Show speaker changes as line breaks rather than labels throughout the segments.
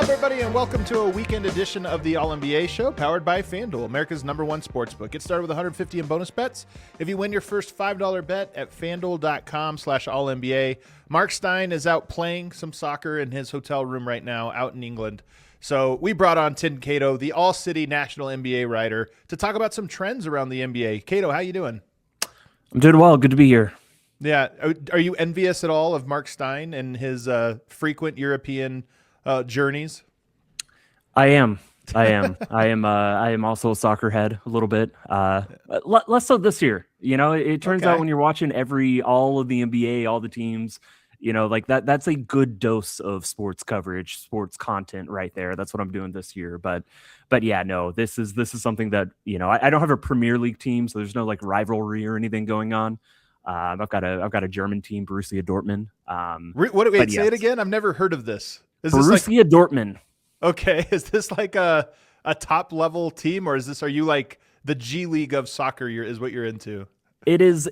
Everybody, and welcome to a weekend edition of the All-NBA Show, powered by FanDuel, America's #1 sportsbook. Get started with $150 in bonus bets if you win your first $5 bet at FanDuel.com/All-NBA. Mark Stein is out playing some soccer in his hotel room right now out in England. So we brought on Tim Cato, the All-City National NBA writer, to talk about some trends around the NBA. Cato, how you doing?
I'm doing well. Good to be here.
Yeah. Are you envious at all of Mark Stein and his frequent European journeys?
I am. I am also a soccer head a little bit. Less so this year. You know, it turns out when you're watching all of the NBA, all the teams, you know, like that's a good dose of sports coverage, sports content right there. That's what I'm doing this year. But yeah, no, this is something that, you know, I don't have a Premier League team, so there's no like rivalry or anything going on. I've got a German team, Borussia Dortmund.
Say it again. I've never heard of this. Is
Borussia Dortmund.
Okay, is this like a top level team, or are you like the G League of soccer? Is what you're into?
It is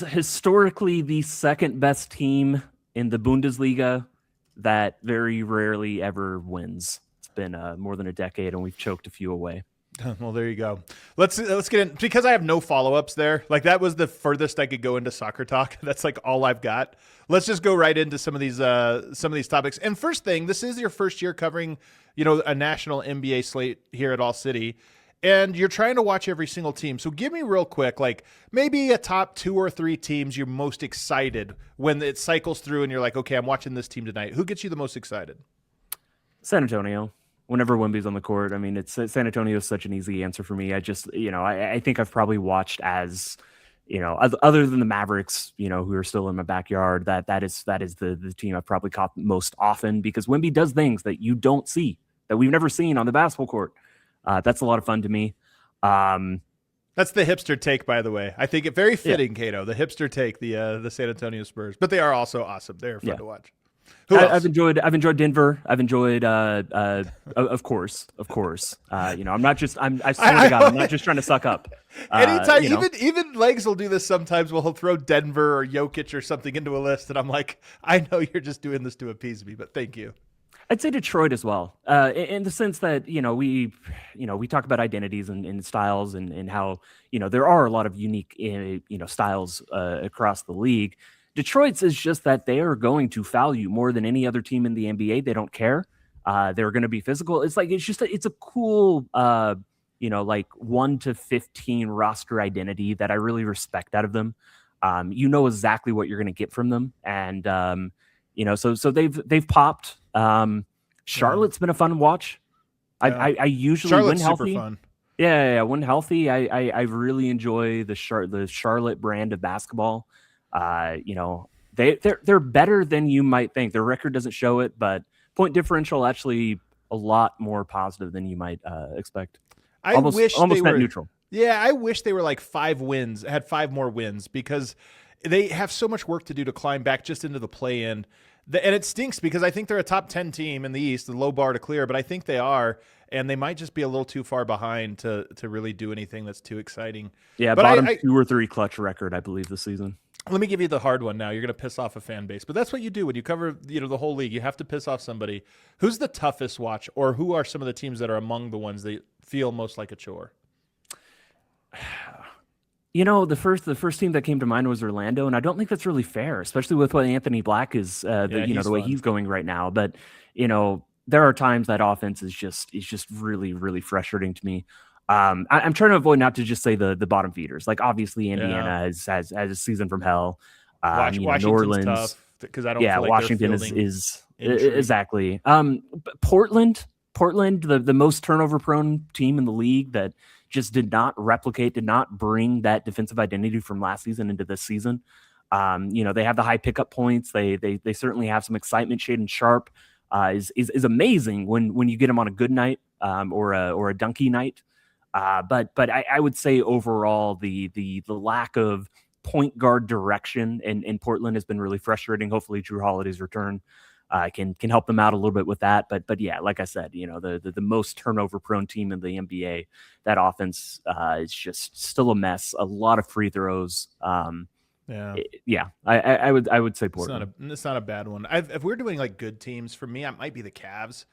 historically the second best team in the Bundesliga that very rarely ever wins. It's been more than a decade, and we've choked a few away.
Well, there you go. Let's get in, because I have no follow-ups there. Like, that was the furthest I could go into soccer talk. That's like all I've got. Let's just go right into some of these topics. And first thing, this is your first year covering, you know, a national NBA slate here at All City, and you're trying to watch every single team. So give me real quick, like maybe a top 2 or 3 teams you're most excited when it cycles through and you're like, okay, I'm watching this team tonight. Who gets you the most excited?
San Antonio. Whenever Wemby's on the court, I mean, San Antonio is such an easy answer for me. I just, you know, I think I've probably watched as, you know, other than the Mavericks, you know, who are still in my backyard, that is the team I've probably caught most often, because Wemby does things that you don't see, that we've never seen on the basketball court. That's a lot of fun to me.
That's the hipster take, by the way. I think it very fitting, yeah. Cato, the hipster take, the San Antonio Spurs, but they are also awesome. They're fun to watch.
I've enjoyed Denver. I've enjoyed, of course. You know, I swear to God, I'm not just trying to suck up.
Anytime, even Legs will do this sometimes. He'll throw Denver or Jokic or something into a list, and I'm like, I know you're just doing this to appease me, but thank you.
I'd say Detroit as well, in the sense that, you know, we talk about identities and styles and how, you know, there are a lot of unique, styles across the league. Detroit's is just that they are going to foul you more than any other team in the NBA. They don't care. They're going to be physical. It's like, it's a cool, like 1 to 15 roster identity that I really respect out of them. You know exactly what you're going to get from them. And, so they've popped. Charlotte's been a fun watch. Yeah. I usually,
Charlotte's
when healthy,
super fun.
Yeah. When healthy, I really enjoy the Charlotte brand of basketball. They're better than you might think. Their record doesn't show it, but point differential actually a lot more positive than you might expect.
I wish
almost
they were
neutral.
Yeah, I wish they were like 5 wins, had 5 more wins, because they have so much work to do to climb back just into the play-in. And it stinks because I think they're a top 10 team in the East, the low bar to clear, but I think they are, and they might just be a little too far behind to really do anything that's too exciting.
Yeah,
but
bottom 2 or 3 clutch record, I believe, this season.
Let me give you the hard one now. You're going to piss off a fan base, but that's what you do when you cover, the whole league. You have to piss off somebody. Who's the toughest watch, or who are some of the teams that are among the ones that feel most like a chore?
You know, the first team that came to mind was Orlando, and I don't think that's really fair, especially with what Anthony Black is, the way he's going right now. But, you know, there are times that offense is just really, really frustrating to me. I'm trying to avoid not to just say the bottom feeders. Like, obviously Indiana has a season from hell.
Washington's
New Orleans,
tough because I don't feel like
Washington is exactly. Portland, the most turnover prone team in the league that just did not bring that defensive identity from last season into this season. They have the high pickup points. They certainly have some excitement. Shaden Sharp is amazing when you get him on a good night or a dunky night. But I would say overall the lack of point guard direction in Portland has been really frustrating. Hopefully Drew Holiday's return can help them out a little bit with that. But yeah, like I said, the most turnover prone team in the NBA, that offense is just still a mess. A lot of free throws. I would say Portland.
It's not a bad one. If we're doing like good teams, for me, it might be the Cavs.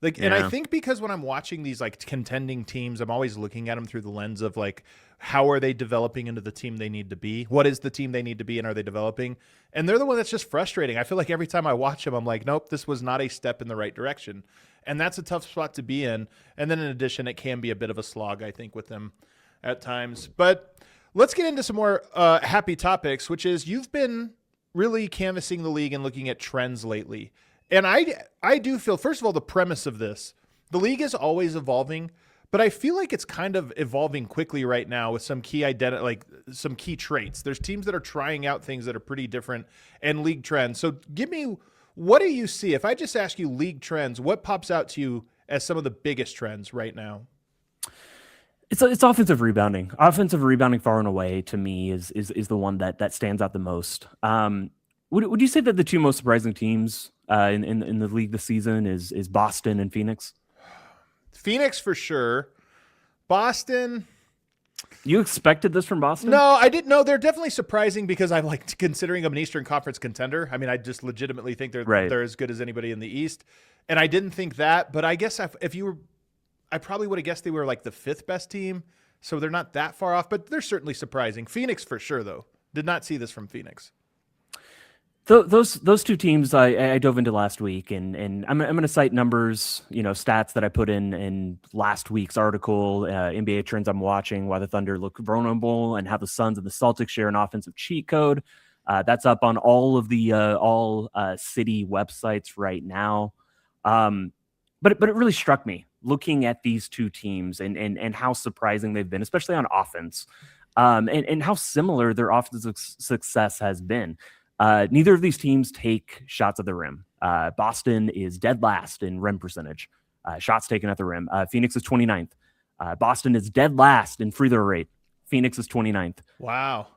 Like, and I think because when I'm watching these like contending teams, I'm always looking at them through the lens of like, how are they developing into the team they need to be? What is the team they need to be, and are they developing? And they're the one that's just frustrating. I feel like every time I watch them, I'm like, nope, this was not a step in the right direction. And that's a tough spot to be in. And then in addition, it can be a bit of a slog, I think, with them at times. But let's get into some more happy topics, which is you've been really canvassing the league and looking at trends lately. And I do feel, first of all, the premise of this, the league is always evolving, but I feel like it's kind of evolving quickly right now with some key some key traits. There's teams that are trying out things that are pretty different and league trends. So give me, what do you see? If I just ask you league trends, what pops out to you as some of the biggest trends right now?
It's offensive rebounding. Offensive rebounding far and away to me is the one that stands out the most. Would you say that the two most surprising teams in the league this season is Boston and Phoenix?
Phoenix for sure. Boston.
You expected this from Boston?
No, I didn't know. They're definitely surprising because I'm like considering them an Eastern Conference contender. I mean, I just legitimately think they're as good as anybody in the East. And I didn't think that, but I guess I probably would have guessed they were like the fifth best team. So they're not that far off, but they're certainly surprising. Phoenix for sure, though. Did not see this from Phoenix.
Those two teams I dove into last week, and I'm going to cite numbers, stats that I put in last week's article, NBA trends I'm watching, why the Thunder look vulnerable, and how the Suns and the Celtics share an offensive cheat code. That's up on all of the all city websites right now. But it really struck me looking at these two teams and how surprising they've been, especially on offense, and how similar their offensive success has been. Neither of these teams take shots at the rim. Boston is dead last in rim percentage, shots taken at the rim. Phoenix is 29th. Boston is dead last in free throw rate. Phoenix is 29th.
Wow.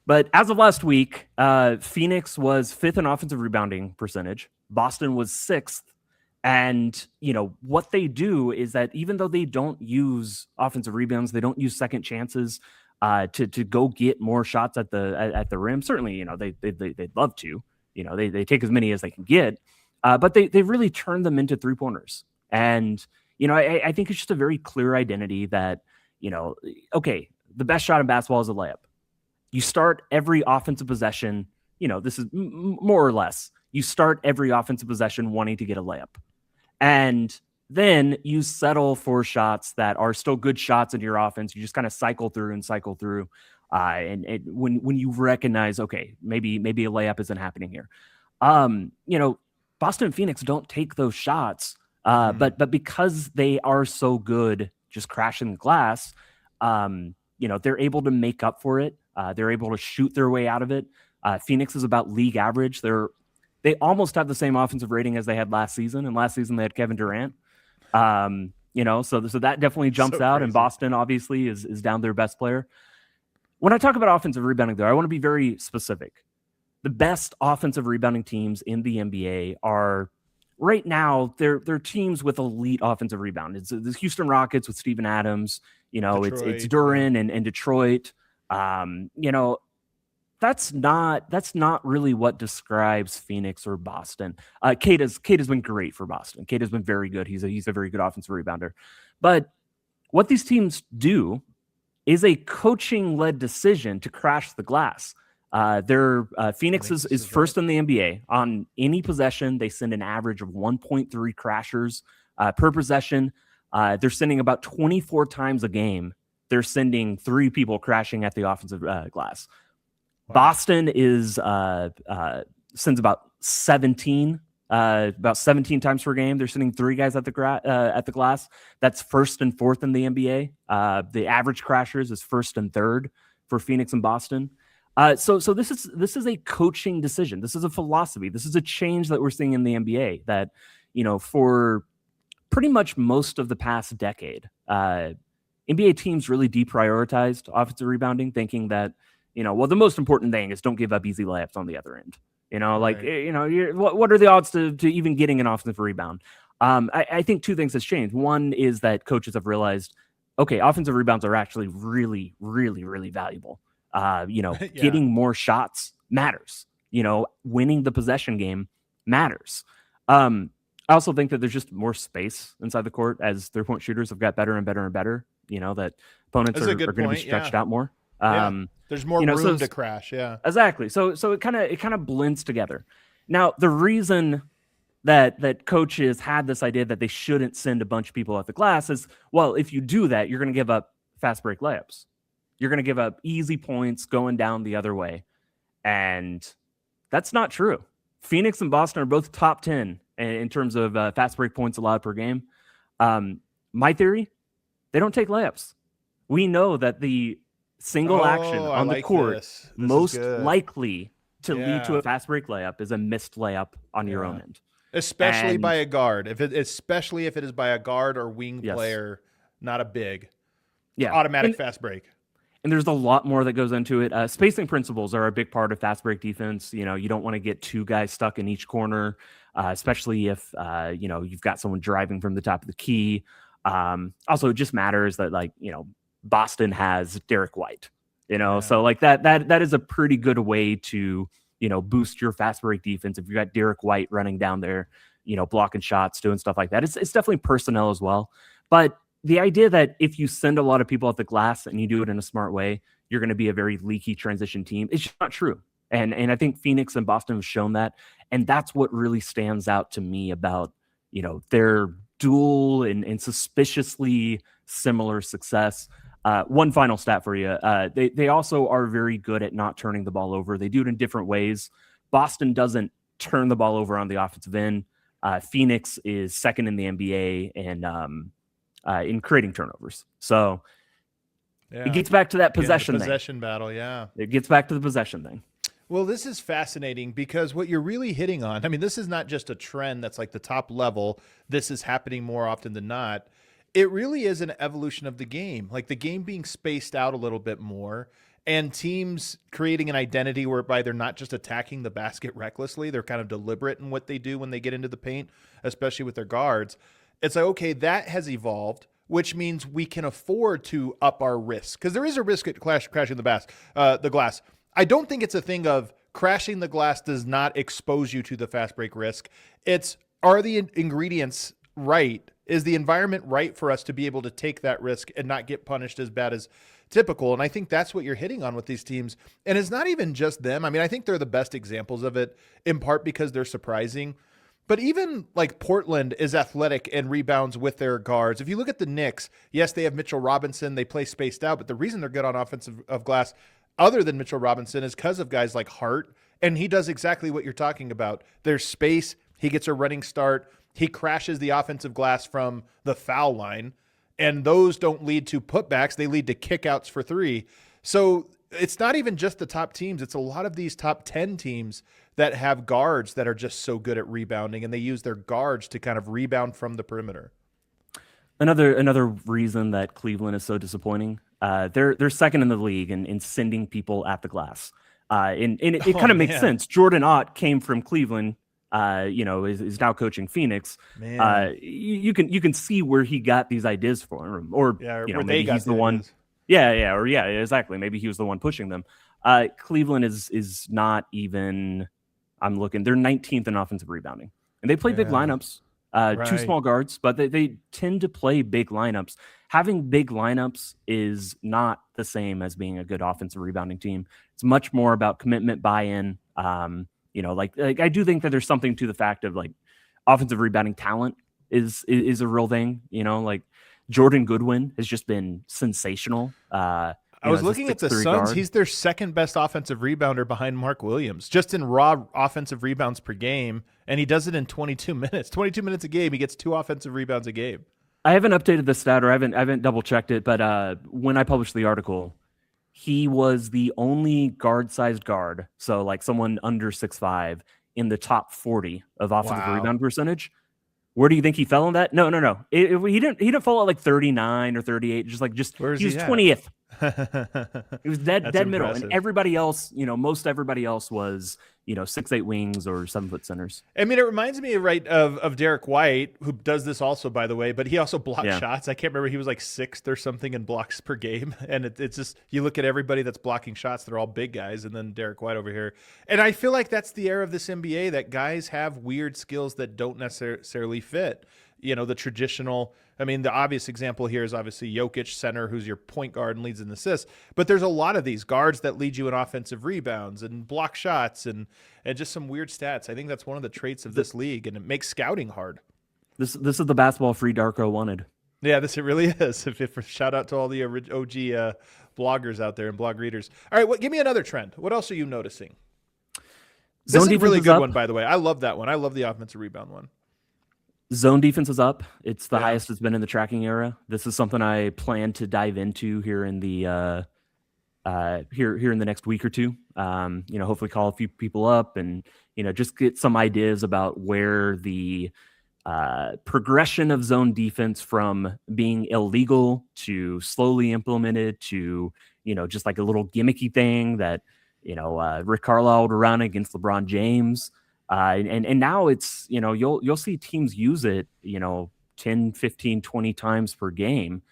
But as of last week, Phoenix was 5th in offensive rebounding percentage. Boston was 6th. And, what they do is that even though they don't use offensive rebounds, they don't use second chances, to go get more shots at the rim. Certainly, they'd love to. They take as many as they can get, but they really turn them into 3-pointers. And I think it's just a very clear identity that okay, the best shot in basketball is a layup. You start every offensive possession. This is more or less. You start every offensive possession wanting to get a layup, and then you settle for shots that are still good shots in your offense. You just kind of cycle through. And when you recognize, okay, maybe a layup isn't happening here. Boston and Phoenix don't take those shots, but because they are so good just crashing the glass, they're able to make up for it. They're able to shoot their way out of it. Phoenix is about league average. They almost have the same offensive rating as they had last season. And last season they had Kevin Durant. So that definitely jumps out. And Boston obviously is down their best player. When I talk about offensive rebounding, though, I want to be very specific. The best offensive rebounding teams in the NBA are right now. They're teams with elite offensive rebound. It's the Houston Rockets with Steven Adams. It's Duran and Detroit. That's not really what describes Phoenix or Boston. Cade has been great for Boston. Cade has been very good. He's a very good offensive rebounder. But what these teams do is a coaching-led decision to crash the glass. Phoenix is first in the NBA. On any possession, they send an average of 1.3 crashers per possession. They're sending about 24 times a game. They're sending 3 people crashing at the offensive glass. Wow. Boston sends about 17 times per game. They're sending 3 guys at the glass. That's first and fourth in the NBA. The average crashers is first and third for Phoenix and Boston. So this is a coaching decision. This is a philosophy. This is a change that we're seeing in the NBA that, for pretty much most of the past decade, NBA teams really deprioritized offensive rebounding, thinking that, the most important thing is don't give up easy layups on the other end. What are the odds to even getting an offensive rebound? I think 2 things has changed. One is that coaches have realized, okay, offensive rebounds are actually really, really, really valuable. Getting more shots matters. Winning the possession game matters. I also think that there's just more space inside the court as 3-point shooters have got better and better and better. That opponents are going to be stretched out more.
There's more room to crash. Yeah,
exactly. So it kind of blends together. Now, the reason that coaches had this idea that they shouldn't send a bunch of people at the glass is, well, if you do that, you're going to give up fast break layups. You're going to give up easy points going down the other way. And that's not true. Phoenix and Boston are both top 10 in terms of fast break points allowed per game. My theory, they don't take layups. We know that the single action on the court most likely to lead to a fast break layup is a missed layup on your own end.
Especially by a guard. Especially if it is by a guard or wing player, not a big. Yeah. Automatic fast break.
And there's a lot more that goes into it. Spacing principles are a big part of fast break defense. You don't want to get two guys stuck in each corner, especially if you've got someone driving from the top of the key. Also, it just matters that Boston has Derek White. So that is a pretty good way to boost your fast break defense if you got Derek White running down there, blocking shots, doing stuff like that. It's definitely personnel as well, but the idea that if you send a lot of people at the glass and you do it in a smart way, you're going to be a very leaky transition team. It's just not true. And I think Phoenix and Boston have shown that. And that's what really stands out to me about, their dual and suspiciously similar success. One final stat for you. They also are very good at not turning the ball over. They do it in different ways. Boston doesn't turn the ball over on the offensive end. Phoenix is second in the NBA and in creating turnovers. So it gets back to that possession
battle. Yeah.
It gets back to the possession thing.
Well, this is fascinating because what you're really hitting on, this is not just a trend that's like the top level. This is happening more often than not. It really is an evolution of the game, like the game being spaced out a little bit more and teams creating an identity whereby they're not just attacking the basket recklessly. They're kind of deliberate in what they do when they get into the paint, especially with their guards. It's like, okay, that has evolved, which means we can afford to up our risk because there is a risk at crashing the glass. I don't think it's a thing of crashing the glass does not expose you to the fast break risk. It's, are the ingredients right? Is the environment right for us to be able to take that risk and not get punished as bad as typical? And I think that's what you're hitting on with these teams. And it's not even just them. I think they're the best examples of it, in part because they're surprising. But even like Portland is athletic and rebounds with their guards. If you look at the Knicks, yes, they have Mitchell Robinson. They play spaced out. But the reason they're good on offensive of glass, other than Mitchell Robinson, is because of guys like Hart. And he does exactly what you're talking about. There's space. He gets a running start. He crashes the offensive glass from the foul line. And those don't lead to putbacks. They lead to kickouts for three. So it's not even just the top teams. It's a lot of these top 10 teams that have guards that are just so good at rebounding, and they use their guards to kind of rebound from the perimeter.
Another reason that Cleveland is so disappointing, they're second in the league in sending people at the glass. And it kind of makes sense. Jordan Ott came from Cleveland, is now coaching Phoenix. You can see where he got these ideas from, or maybe he's the one. Exactly. Maybe he was the one pushing them. Cleveland is not even. I'm looking. They're 19th in offensive rebounding, and they play big lineups. Two small guards, but they tend to play big lineups. Having big lineups is not the same as being a good offensive rebounding team. It's much more about commitment, buy-in. I do think that there's something to the fact of like offensive rebounding talent is a real thing. Jordan Goodwin has just been sensational.
I was looking at the Suns. Guard. He's their second best offensive rebounder behind Mark Williams, just in raw offensive rebounds per game. And he does it in 22 minutes. 22 minutes a game. He gets 2 offensive rebounds a game.
I haven't updated the stat, or I haven't double checked it. But when I published the article, he was the only guard-sized guard, so like someone under 6'5", in the top 40 of offensive rebound percentage. Where do you think he fell on that? No. He didn't fall at like 39 or 38. He was 20th. It was dead middle, and everybody else, most everybody else was 6'8" wings or 7-foot centers.
I mean, it reminds me of Derek White, who does this also, by the way, but he also blocks shots. I can't remember, he was like 6th or something in blocks per game, and it's just, you look at everybody that's blocking shots, they're all big guys, and then Derek White over here. And I feel like that's the era of this NBA, that guys have weird skills that don't necessarily fit the traditional. I mean, the obvious example here is obviously Jokic, center, who's your point guard and leads in assists. But there's a lot of these guards that lead you in offensive rebounds and block shots and just some weird stats. I think that's one of the traits of this league, and it makes scouting hard.
This is the basketball free Darko wanted.
Yeah, it really is. Shout out to all the OG bloggers out there and blog readers. All right, give me another trend. What else are you noticing? This is a really good one, by the way. I love that one. I love the offensive rebound one.
Zone defense is up. It's the highest it's been in the tracking era. This is something I plan to dive into here in the here in the next week or two. Hopefully call a few people up and just get some ideas about where the progression of zone defense from being illegal to slowly implemented to just like a little gimmicky thing that Rick Carlisle would run against LeBron James. And now it's, you'll see teams use it, 10, 15, 20 times per game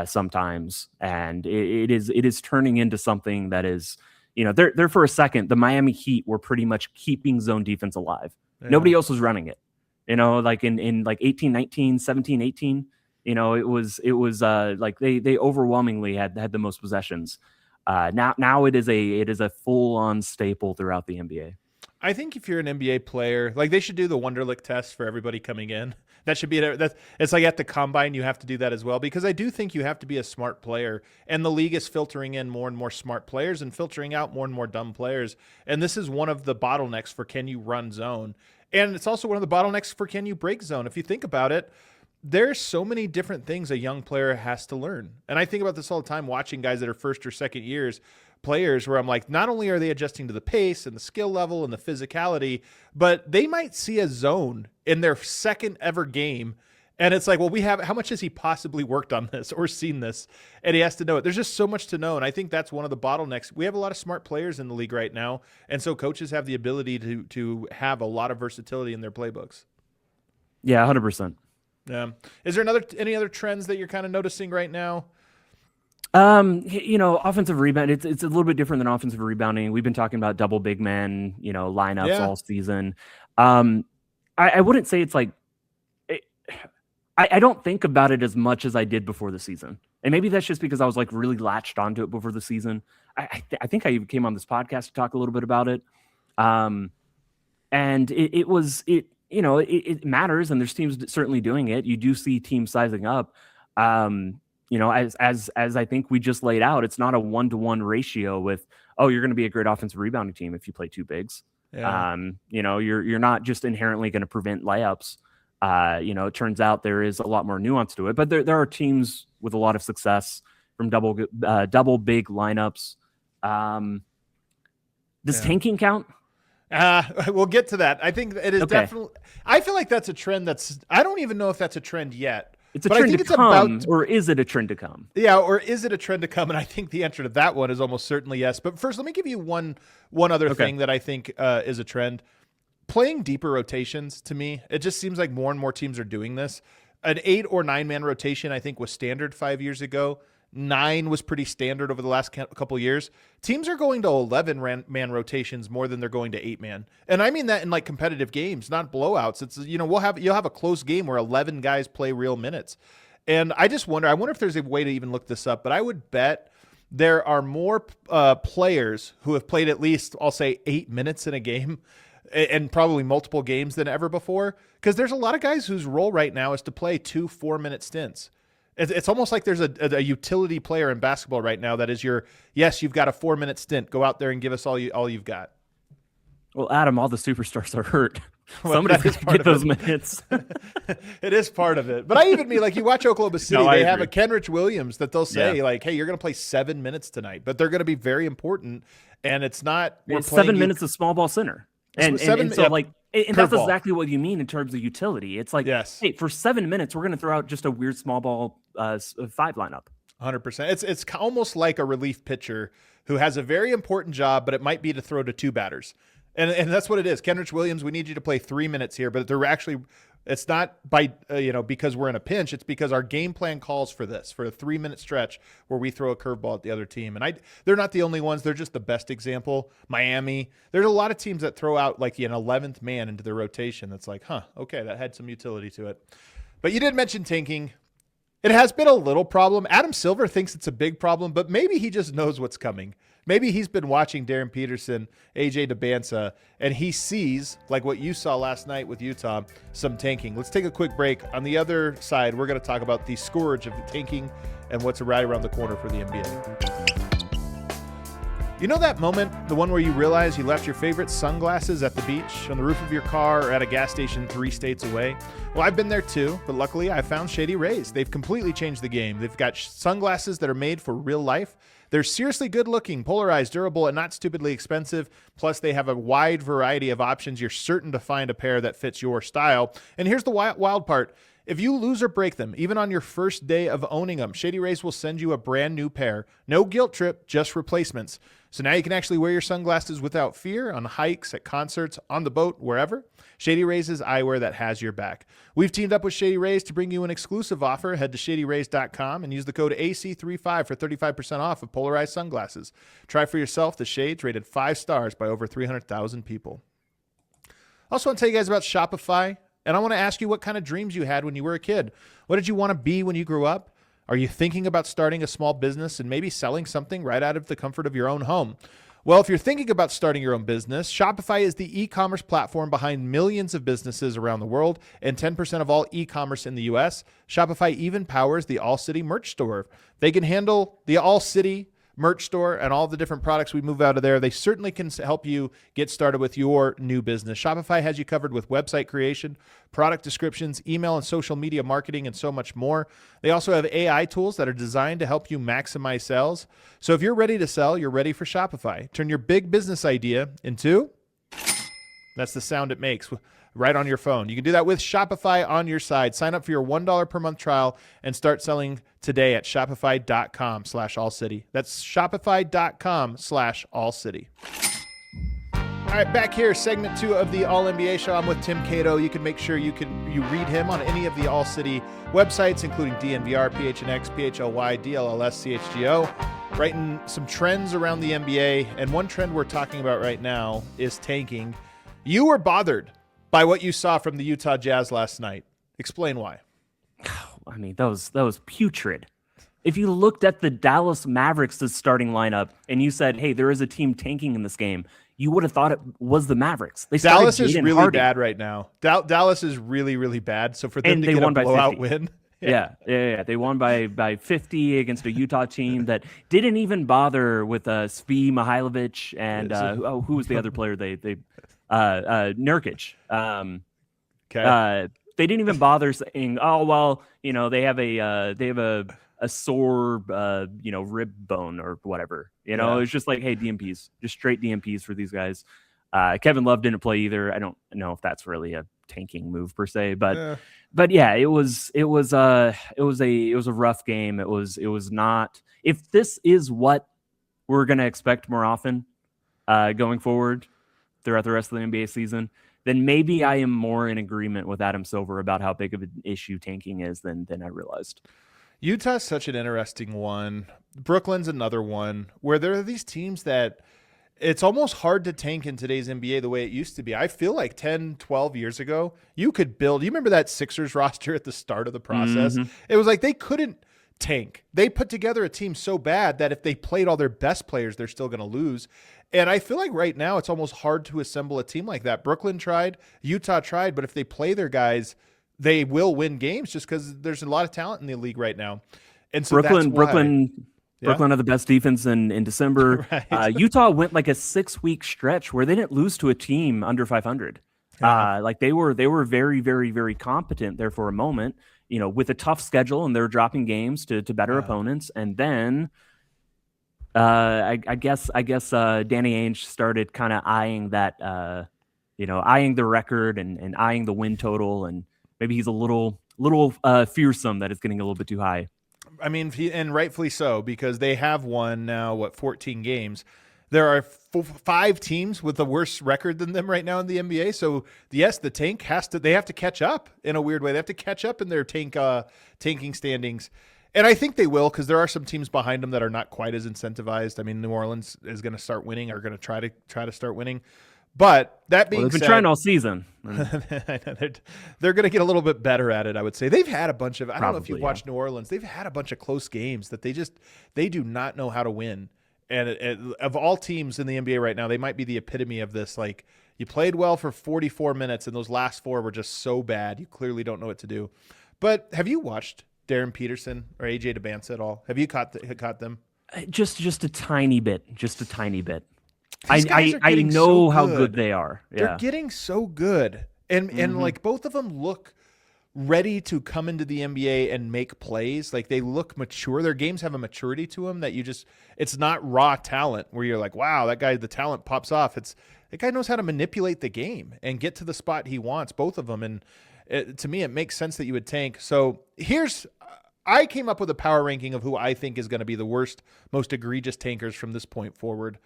sometimes. And it is turning into something that is, there for a second, the Miami Heat were pretty much keeping zone defense alive. Yeah. Nobody else was running it, like in like 18, 19, 17, 18, it was like they overwhelmingly had the most possessions. Now it is a full on staple throughout the NBA.
I think if you're an NBA player, like they should do the Wonderlic test for everybody coming in. That should be it's like at the combine you have to do that as well, because I do think you have to be a smart player, and the league is filtering in more and more smart players and filtering out more and more dumb players. And this is one of the bottlenecks for can you run zone, and it's also one of the bottlenecks for can you break zone. If you think about it, there's so many different things a young player has to learn. And I think about this all the time watching guys that are first or second years players, where I'm like, not only are they adjusting to the pace and the skill level and the physicality, but they might see a zone in their second ever game. And it's like, well, how much has he possibly worked on this or seen this? And he has to know it. There's just so much to know. And I think that's one of the bottlenecks. We have a lot of smart players in the league right now. And so coaches have the ability to have a lot of versatility in their playbooks.
Yeah, 100%.
Yeah. Is there any other trends that you're kind of noticing right now?
Offensive rebound, it's a little bit different than offensive rebounding. We've been talking about double big man, lineups all season. I wouldn't say it's like, I don't think about it as much as I did before the season. And maybe that's just because I was like really latched onto it before the season. I think I even came on this podcast to talk a little bit about it. And it matters, and there's teams certainly doing it. You do see teams sizing up. As I think we just laid out, it's not a 1-to-1 ratio with, you're going to be a great offensive rebounding team if you play two bigs. Yeah. You're not just inherently going to prevent layups. It turns out there is a lot more nuance to it, but there are teams with a lot of success from double big lineups. Does tanking count?
We'll get to that. I think it is definitely. I feel like that's a trend I don't even know if that's a trend yet.
It's a trend to come, or is it a trend to come?
Yeah, or is it a trend to come? And I think the answer to that one is almost certainly yes. But first, let me give you one other thing that I think is a trend. Playing deeper rotations, to me, it just seems like more and more teams are doing this. An 8 or 9-man rotation, I think, was standard 5 years ago. 9 was pretty standard over the last couple of years. Teams are going to 11-man rotations more than they're going to 8-man. And I mean that in like competitive games, not blowouts. It's, you'll have a close game where 11 guys play real minutes. And I just wonder if there's a way to even look this up, but I would bet there are more players who have played at least, I'll say, 8 minutes in a game and probably multiple games than ever before. Because there's a lot of guys whose role right now is to play 2 4-minute stints. It's almost like there's a utility player in basketball right now that is you've got a 4-minute stint. Go out there and give us all you've got.
Well, Adam, all the superstars are hurt. Somebody's going to get those minutes.
It is part of it. But I even mean, like, you watch Oklahoma City, they have a Kenrich Williams that they'll say, like, hey, you're going to play 7 minutes tonight. But they're going to be very important. And it's not –
It's 7 minutes of small ball center. And that's exactly what you mean in terms of utility. It's like, hey, for 7 minutes, we're going to throw out just a weird small ball 5 lineup.
100%. It's almost like a relief pitcher who has a very important job, but it might be to throw to 2 batters. And that's what it is. Kenrich Williams, we need you to play 3 minutes here, but they're actually, it's not by, because we're in a pinch. It's because our game plan calls for this, for a 3-minute stretch where we throw a curveball at the other team. And they're not the only ones. They're just the best example. Miami, there's a lot of teams that throw out like an 11th man into their rotation. That's like, okay, that had some utility to it. But you did mention tanking. It has been a little problem. Adam Silver thinks it's a big problem, but maybe he just knows what's coming. Maybe he's been watching Darren Peterson, AJ DeBansa, and he sees, like what you saw last night with Utah, some tanking. Let's take a quick break. On the other side, we're going to talk about the scourge of tanking and what's right around the corner for the NBA. You know that moment, the one where you realize you left your favorite sunglasses at the beach, on the roof of your car, or at a gas station 3 states away? Well, I've been there too, but luckily I found Shady Rays. They've completely changed the game. They've got sunglasses that are made for real life. They're seriously good looking, polarized, durable, and not stupidly expensive. Plus, they have a wide variety of options. You're certain to find a pair that fits your style. And here's the wild part. If you lose or break them, even on your first day of owning them, Shady Rays will send you a brand new pair. No guilt trip, just replacements. So now you can actually wear your sunglasses without fear on hikes, at concerts, on the boat, wherever. Shady Rays is eyewear that has your back. We've teamed up with Shady Rays to bring you an exclusive offer. Head to shadyrays.com and use the code AC35 for 35% off of polarized sunglasses. Try for yourself the shades rated 5 stars by over 300,000 people. Also want to tell you guys about Shopify. And I want to ask you what kind of dreams you had when you were a kid. What did you want to be when you grew up? Are you thinking about starting a small business and maybe selling something right out of the comfort of your own home? Well, if you're thinking about starting your own business, Shopify is the e-commerce platform behind millions of businesses around the world and 10% of all e-commerce in the U.S. Shopify even powers the All City merch store. They can handle the All City merch store and all the different products we move out of there. They certainly can help you get started with your new business. Shopify has you covered with website creation, product descriptions, email and social media marketing, and so much more. They also have AI tools that are designed to help you maximize sales. So if you're ready to sell, you're ready for Shopify. Turn your big business idea into, that's the sound it makes, right on your phone. You can do that with Shopify on your side. Sign up for your $1 per month trial and start selling today at shopify.com/allcity. That's shopify.com/allcity. All right, back here, segment 2 of the All NBA Show. I'm with Tim Cato. You can make sure you read him on any of the All City websites, including DNVR, PHNX, PHLY, DLLS, CHGO, writing some trends around the NBA. And one trend we're talking about right now is tanking. You were bothered by what you saw from the Utah Jazz last night. Explain why.
I mean, that was putrid. If you looked at the Dallas Mavericks' starting lineup and you said, hey, there is a team tanking in this game, you would have thought it was the Mavericks.
Dallas is really bad right now. Dallas is really, really bad. So for them to get a blowout win.
Yeah. They won by 50 against a Utah team that didn't even bother with Svi Mihailovic and who was the other player Nurkic. They didn't even bother saying, oh well, they have a sore rib bone or whatever. It's just like, hey, DMPs, just straight DMPs for these guys. Kevin Love didn't play either. I don't know if that's really a tanking move per se, but yeah, it was a rough game. It was not. If this is what we're gonna expect more often going forward throughout the rest of the NBA season, then maybe I am more in agreement with Adam Silver about how big of an issue tanking is than I realized.
Utah's such an interesting one. Brooklyn's another one where there are these teams that it's almost hard to tank in today's NBA the way it used to be. I feel like 10, 12 years ago, you could build. You remember that Sixers roster at the start of the process? Mm-hmm. It was like they couldn't tank. They put together a team so bad that if they played all their best players, they're still going to lose. And I feel like right now it's almost hard to assemble a team like that. Brooklyn tried, Utah tried, but if they play their guys, they will win games just because there's a lot of talent in the league right now. And so
Brooklyn had the best defense in December. Right. Utah went like a 6-week stretch where they didn't lose to a team under 500. Like they were very, very, very competent there for a moment, with a tough schedule, and they're dropping games to better opponents. And then I guess Danny Ainge started kind of eyeing that, eyeing the record and eyeing the win total, and maybe he's a little fearsome that it's getting a little bit too high.
I mean, and rightfully so, because they have won now, 14 games. There are 5 teams with a worse record than them right now in the NBA. So yes, the tank they have to catch up in a weird way. They have to catch up in their tanking standings. And I think they will, because there are some teams behind them that are not quite as incentivized. I mean, New Orleans is going to start winning, or going to try to start winning. But that being
they've been
said,
trying all season.
They're going to get a little bit better at it, I would say. They've had a bunch of, I don't know if you've watched New Orleans, they've had a bunch of close games that they do not know how to win. And of all teams in the NBA right now, they might be the epitome of this. Like, you played well for 44 minutes, and those last 4 were just so bad. You clearly don't know what to do. But have you watched Darren Peterson or AJ DeBanza at all? Have you caught them?
Just a tiny bit.
I
know how good they are. Yeah.
They're getting so good. And like, both of them look ready to come into the NBA and make plays. Like, they look mature. Their games have a maturity to them that it's not raw talent where you're like, wow, that guy, the talent pops off. That guy knows how to manipulate the game and get to the spot he wants, both of them. And to me, it makes sense that you would tank. So I came up with a power ranking of who I think is going to be the worst, most egregious tankers from this point forward.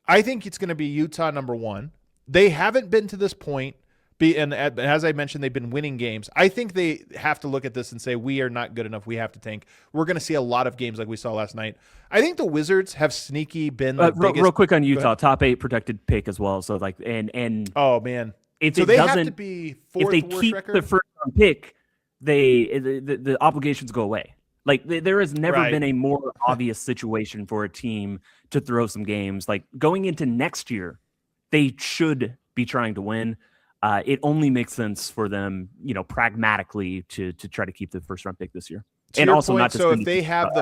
I think it's going to be Utah number 1. They haven't been to this point. And as I mentioned, they've been winning games. I think they have to look at this and say, we are not good enough. We have to tank. We're going to see a lot of games like we saw last night. I think the Wizards have sneaky been the biggest.
Real quick on Utah, top 8 protected pick as well. So like, and
oh man,
if
so they have to be fourth.
If they keep
record?
the first round pick, the obligations go away. Like, there has never been a more obvious situation for a team to throw some games. Like, going into next year, they should be trying to win. It only makes sense for them, pragmatically to try to keep the first round pick this year.
And also point, not to so if they have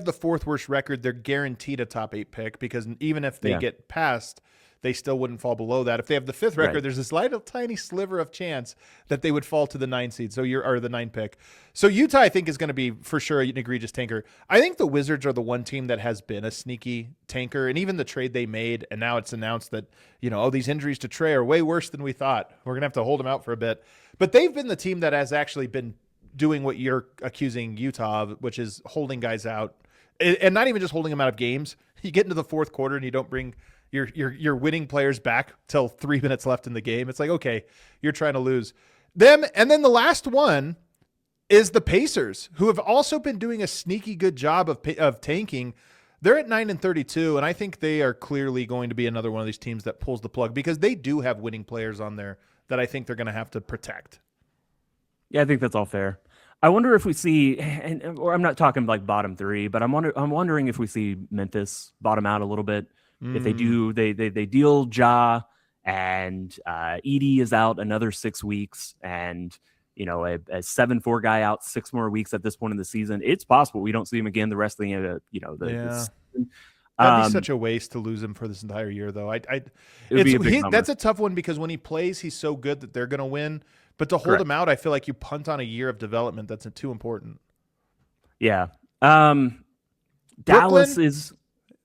the fourth worst record, they're guaranteed a top 8 pick, because even if they get past, they still wouldn't fall below that. If they have the 5th record, there's this little tiny sliver of chance that they would fall to the 9 seed. Or the 9 pick. So Utah, I think, is going to be for sure an egregious tanker. I think the Wizards are the one team that has been a sneaky tanker, and even the trade they made, and now it's announced that, these injuries to Trey are way worse than we thought. We're going to have to hold him out for a bit. But they've been the team that has actually been doing what you're accusing Utah of, which is holding guys out, and not even just holding them out of games. You get into the 4th quarter and you don't bring your winning players back till 3 minutes left in the game. It's like, okay, you're trying to lose them. And then the last one is the Pacers, who have also been doing a sneaky good job of tanking. They're at 9-32, and I think they are clearly going to be another one of these teams that pulls the plug, because they do have winning players on there that I think they're going to have to protect.
Yeah, I think that's all fair. I wonder if we see, or I'm not talking like bottom 3, but I'm wondering if we see Memphis bottom out a little bit. If they do, they deal Ja, and Edie is out another 6 weeks, and a 7-4 guy out 6 more weeks at this point in the season. It's possible we don't see him again the rest of the season.
That'd be such a waste to lose him for this entire year, though. That's a tough one, because when he plays, he's so good that they're going to win. But to hold him out, I feel like you punt on a year of development. That's too important.
Yeah. Dallas is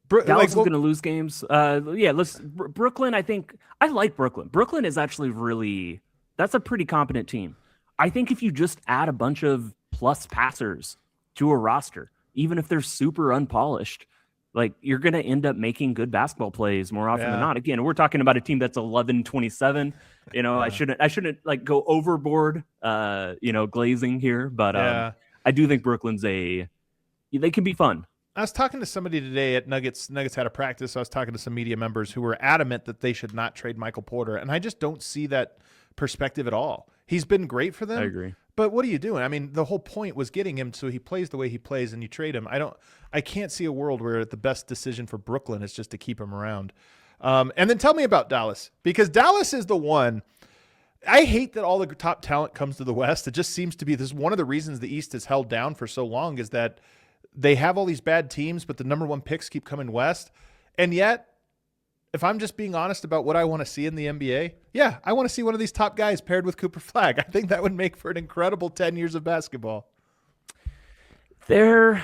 going to lose games. Brooklyn, I like Brooklyn. Brooklyn is actually that's a pretty competent team. I think if you just add a bunch of plus passers to a roster, even if they're super unpolished, like, you're going to end up making good basketball plays more often than not. Again, we're talking about a team that's 11-27. I shouldn't like go overboard, glazing here, but I do think Brooklyn's they can be fun.
I was talking to somebody today at Nuggets. Nuggets had a practice. I was talking to some media members who were adamant that they should not trade Michael Porter, and I just don't see that perspective at all. He's been great for them.
I agree.
But what are you doing? I mean, the whole point was getting him so he plays the way he plays, and you trade him. I can't see a world where the best decision for Brooklyn is just to keep him around. And then tell me about Dallas, because Dallas is the one. I hate that all the top talent comes to the West. It just seems to be this one of the reasons the East is held down for so long, is that they have all these bad teams, but the number 1 picks keep coming West. And yet, if I'm just being honest about what I want to see in the NBA, I want to see one of these top guys paired with Cooper Flagg. I think that would make for an incredible 10 years of basketball.
They're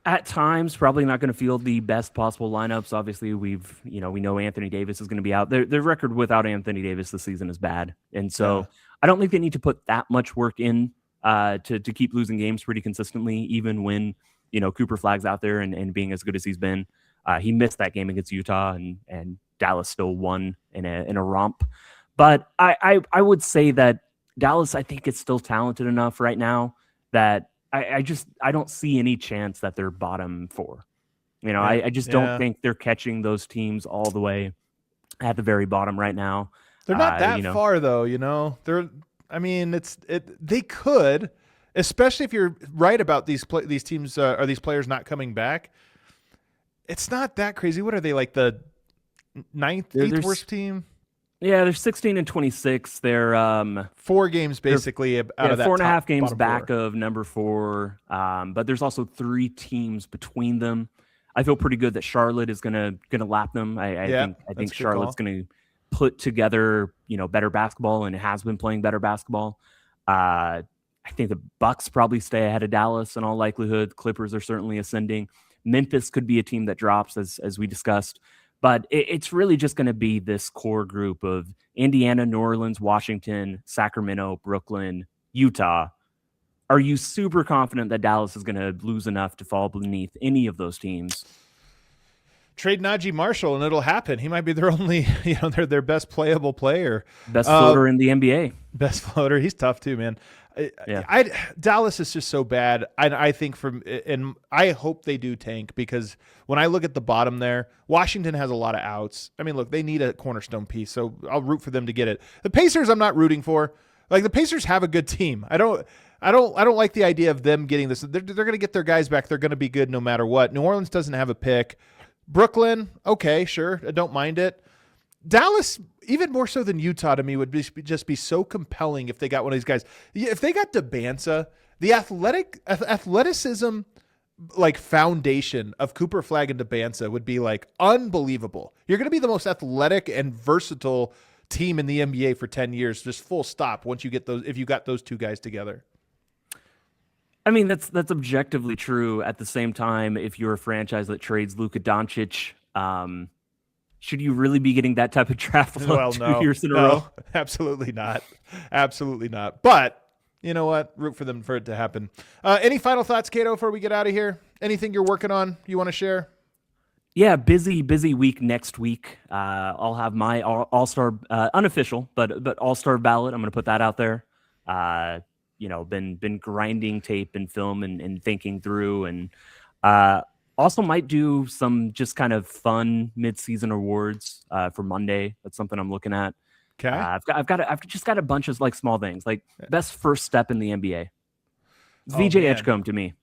at times probably not going to field the best possible lineups. Obviously, we know Anthony Davis is going to be out. Their record without Anthony Davis this season is bad. And so I don't think they need to put that much work in to keep losing games pretty consistently, even when, Cooper Flagg's out there and being as good as he's been. He missed that game against Utah, and Dallas still won in a romp. But I would say that Dallas, I think, is still talented enough right now that I don't see any chance that they're bottom four. I just don't think they're catching those teams all the way at the very bottom right now.
They're not that far though, they could, especially if you're right about these teams or these players not coming back. It's not that crazy. What are they, like the 8th worst team?
Yeah, they're 16 and 26. They're
4 games basically out of that
4.5 games back of number 4. But there's also 3 teams between them. I feel pretty good that Charlotte is gonna lap them. I think Charlotte's gonna put together better basketball and has been playing better basketball. I think the Bucks probably stay ahead of Dallas in all likelihood. Clippers are certainly ascending. Memphis could be a team that drops, as we discussed. But it's really just going to be this core group of Indiana, New Orleans, Washington, Sacramento, Brooklyn, Utah. Are you super confident that Dallas is going to lose enough to fall beneath any of those teams?
Trade Najee Marshall and it'll happen. He might be their only, their best playable player.
Best floater in the NBA.
Best floater. He's tough too, man. Dallas is just so bad. I think and I hope they do tank, because when I look at the bottom there, Washington has a lot of outs. I mean, look, they need a cornerstone piece, so I'll root for them to get it. The Pacers, I'm not rooting for. Like, the Pacers have a good team. I don't like the idea of them getting this. They're going to get their guys back. They're going to be good no matter what. New Orleans doesn't have a pick. Brooklyn, okay, sure, I don't mind it. Dallas, even more so than Utah to me, would just be so compelling if they got one of these guys. If they got DeBanza, the athleticism, like, foundation of Cooper Flagg and DeBanza would be like unbelievable. You're going to be the most athletic and versatile team in the NBA for 10 years, just full stop. Once you get those, if you got those 2 guys together.
I mean, that's objectively true. At the same time, if you're a franchise that trades Luka Doncic, should you really be getting that type of draft look 2 years in a row?
Absolutely not. Absolutely not. But you know what? Root for them for it to happen. Any final thoughts, Cato, before we get out of here? Anything you're working on you want to share?
Yeah, busy week next week. I'll have my all-star, unofficial, but all-star ballot. I'm going to put that out there. Been grinding tape and film and thinking through, and also might do some just kind of fun mid-season awards for Monday. That's something I'm looking at.
Okay.
I've just got a bunch of like small things, like best first step in the NBA. It's VJ Edgecombe to me.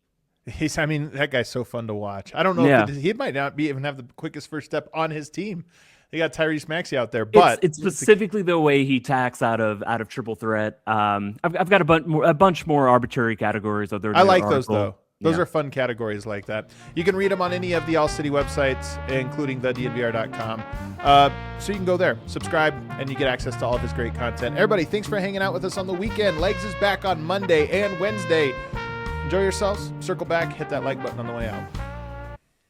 That guy's so fun to watch. I don't know if he might not even have the quickest first step on his team. They got Tyrese Maxey out there, but
it's specifically the way he tacks out of triple threat. I've got a bunch more arbitrary categories.
I like those though. Those are fun categories like that. You can read them on any of the All City websites, including thednvr.com. So you can go there, subscribe, and you get access to all of his great content. Everybody, thanks for hanging out with us on the weekend. Legs is back on Monday and Wednesday. Enjoy yourselves. Circle back, hit that like button on the way out.